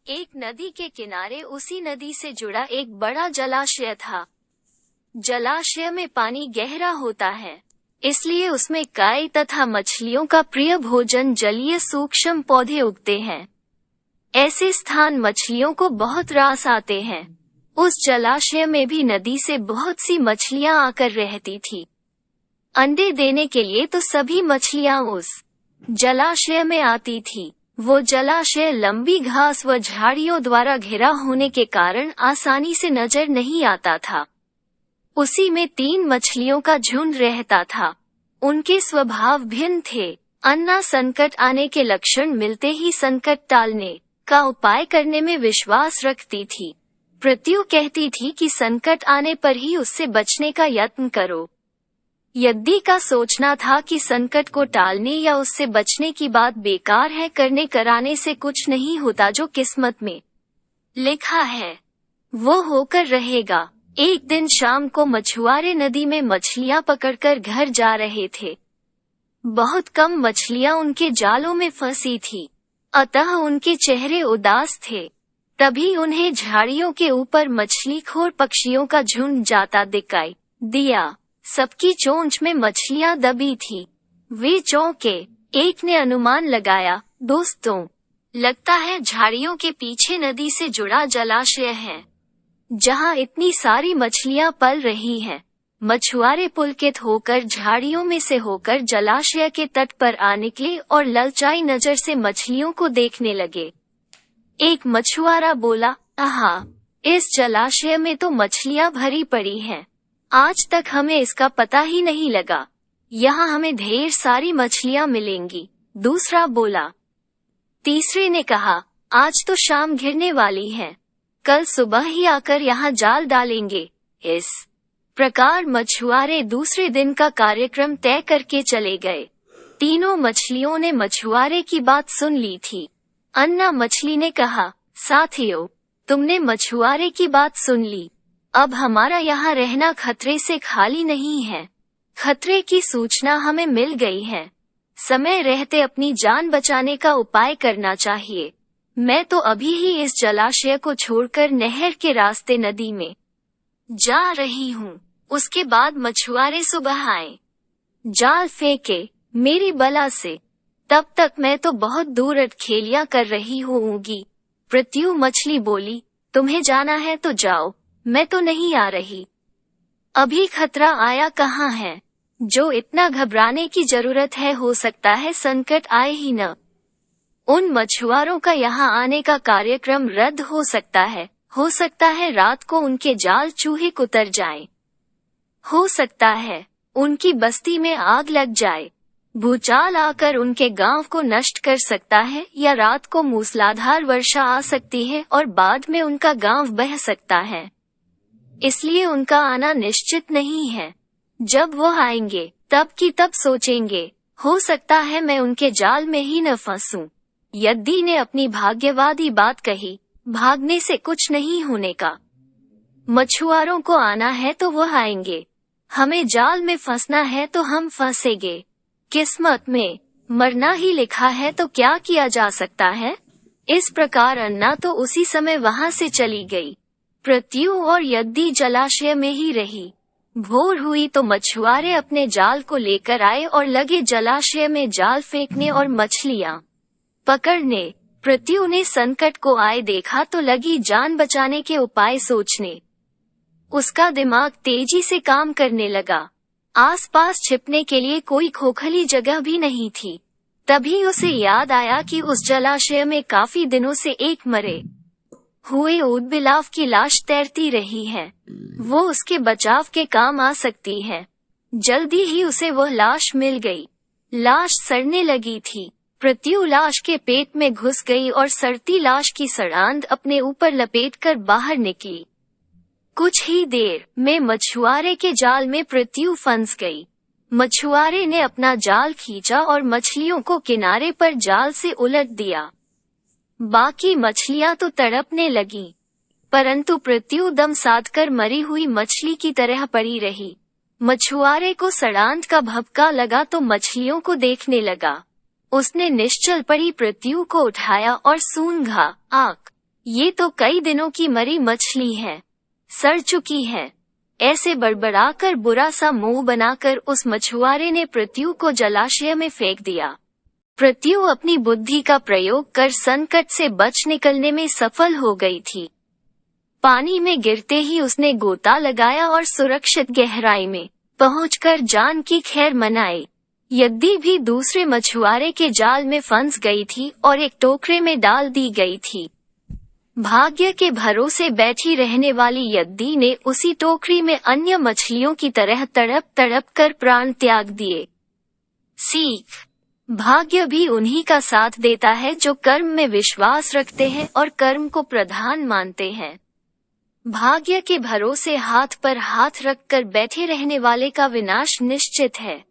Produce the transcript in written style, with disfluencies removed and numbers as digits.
एक नदी के किनारे उसी नदी से जुड़ा एक बड़ा जलाशय था। जलाशय में पानी गहरा होता है, इसलिए उसमें काई तथा मछलियों का प्रिय भोजन जलीय सूक्ष्म पौधे उगते हैं। ऐसे स्थान मछलियों को बहुत रास आते हैं। उस जलाशय में भी नदी से बहुत सी मछलियां आकर रहती थी। अंडे देने के लिए तो सभी मछलियां उस जलाशय में आती थी। वो जलाशय लंबी घास व झाड़ियों द्वारा घिरा होने के कारण आसानी से नजर नहीं आता था। उसी में 3 मछलियों का झुंड रहता था। उनके स्वभाव भिन्न थे। अन्ना संकट आने के लक्षण मिलते ही संकट टालने का उपाय करने में विश्वास रखती थी। प्रत्यु कहती थी कि संकट आने पर ही उससे बचने का यत्न करो। यद्दी का सोचना था कि संकट को टालने या उससे बचने की बात बेकार है, करने कराने से कुछ नहीं होता। जो किस्मत में लिखा है वो होकर रहेगा। एक दिन शाम को मछुआरे नदी में मछलियां पकड़कर घर जा रहे थे। बहुत कम मछलियां उनके जालों में फंसी थी, अतः उनके चेहरे उदास थे। तभी उन्हें झाड़ियों के ऊपर मछलीखोर पक्षियों का झुंड जाता दिखाई दिया। सबकी चोंच में मछलियां दबी थी। वे चौंके। एक ने अनुमान लगाया, दोस्तों, लगता है झाड़ियों के पीछे नदी से जुड़ा जलाशय है, जहां इतनी सारी मछलियां पल रही हैं। मछुआरे पुलकित होकर झाड़ियों में से होकर जलाशय के तट पर आ निकले और ललचाई नजर से मछलियों को देखने लगे। एक मछुआरा बोला, आहा, इस जलाशय में तो मछलियां भरी पड़ी हैं। आज तक हमें इसका पता ही नहीं लगा। यहाँ हमें ढेर सारी मछलियां मिलेंगी। दूसरा बोला। तीसरे ने कहा, आज तो शाम घिरने वाली है, कल सुबह ही आकर यहाँ जाल डालेंगे। इस प्रकार मछुआरे दूसरे दिन का कार्यक्रम तय करके चले गए। तीनों मछलियों ने मछुआरे की बात सुन ली थी। अन्ना मछली ने कहा, साथियों, तुमने मछुआरे की बात सुन ली। अब हमारा यहाँ रहना खतरे से खाली नहीं है। खतरे की सूचना हमें मिल गई है। समय रहते अपनी जान बचाने का उपाय करना चाहिए। मैं तो अभी ही इस जलाशय को छोड़कर नहर के रास्ते नदी में जा रही हूँ। उसके बाद मछुआरे सुबह आए, जाल फेंके मेरी बला से। तब तक मैं तो बहुत दूर अटखेलियां कर रही होऊंगी। प्रत्यु मछली बोली, तुम्हें जाना है तो जाओ, मैं तो नहीं आ रही। अभी खतरा आया कहाँ है, जो इतना घबराने की जरूरत है। हो सकता है संकट आए ही न। उन मछुआरों का यहाँ आने का कार्यक्रम रद्द हो सकता है। हो सकता है रात को उनके जाल चूहे कुतर जाएं। हो सकता है उनकी बस्ती में आग लग जाए। भूचाल आकर उनके गांव को नष्ट कर सकता है, या रात को मूसलाधार वर्षा आ सकती है और बाद में उनका गांव बह सकता है। इसलिए उनका आना निश्चित नहीं है। जब वो आएंगे तब की तब सोचेंगे, हो सकता है मैं उनके जाल में ही न फंसूं। यद्दी ने अपनी भाग्यवादी बात कही, भागने से कुछ नहीं होने का। मछुआरों को आना है तो वो आएंगे, हमें जाल में फंसना है तो हम फंसेंगे। किस्मत में मरना ही लिखा है तो क्या किया जा सकता है। इस प्रकार अन्ना तो उसी समय वहां से चली गई। प्रत्यु और यद्दी जलाशय में ही रही। भोर हुई तो मछुआरे अपने जाल को लेकर आए और लगे जलाशय में जाल फेंकने और मछलियां पकड़ने। प्रत्यु ने संकट को आए देखा तो लगी जान बचाने के उपाय सोचने। उसका दिमाग तेजी से काम करने लगा। आसपास छिपने के लिए कोई खोखली जगह भी नहीं थी। तभी उसे याद आया कि उस जलाशय में काफी दिनों से एक मरे हुए ऊदबिलाव की लाश तैरती रही है। वो उसके बचाव के काम आ सकती है। जल्दी ही उसे वह लाश मिल गई। लाश सड़ने लगी थी। प्रत्यु लाश के पेट में घुस गई और सड़ती लाश की सड़ांध अपने ऊपर लपेटकर बाहर निकली। कुछ ही देर में मछुआरे के जाल में प्रत्यु फंस गई। मछुआरे ने अपना जाल खींचा और मछलियों को किनारे पर जाल से उलट दिया। बाकी मछलियां तो तड़पने लगीं, परंतु प्रत्यु दम साधकर मरी हुई मछली की तरह पड़ी रही। मछुआरे को सड़ांध का भभका लगा तो मछलियों को देखने लगा। उसने निश्चल पड़ी प्रत्यु को उठाया और सूंघा। आक, ये तो कई दिनों की मरी मछली है, सड़ चुकी है। ऐसे बड़बड़ाकर बुरा सा मुंह बनाकर उस मछुआरे ने पृथ्वी को जलाशय में फेंक दिया। पृथ्वी अपनी बुद्धि का प्रयोग कर संकट से बच निकलने में सफल हो गई थी। पानी में गिरते ही उसने गोता लगाया और सुरक्षित गहराई में पहुंचकर जान की खैर मनाई। यद्दी भी दूसरे मछुआरे के जाल में फंस गई थी और एक टोकरे में डाल दी गई थी। भाग्य के भरोसे बैठी रहने वाली यद्दी ने उसी टोकरी में अन्य मछलियों की तरह तड़प तड़प कर प्राण त्याग दिए। सीख: भाग्य भी उन्हीं का साथ देता है जो कर्म में विश्वास रखते हैं और कर्म को प्रधान मानते हैं। भाग्य के भरोसे हाथ पर हाथ रखकर बैठे रहने वाले का विनाश निश्चित है।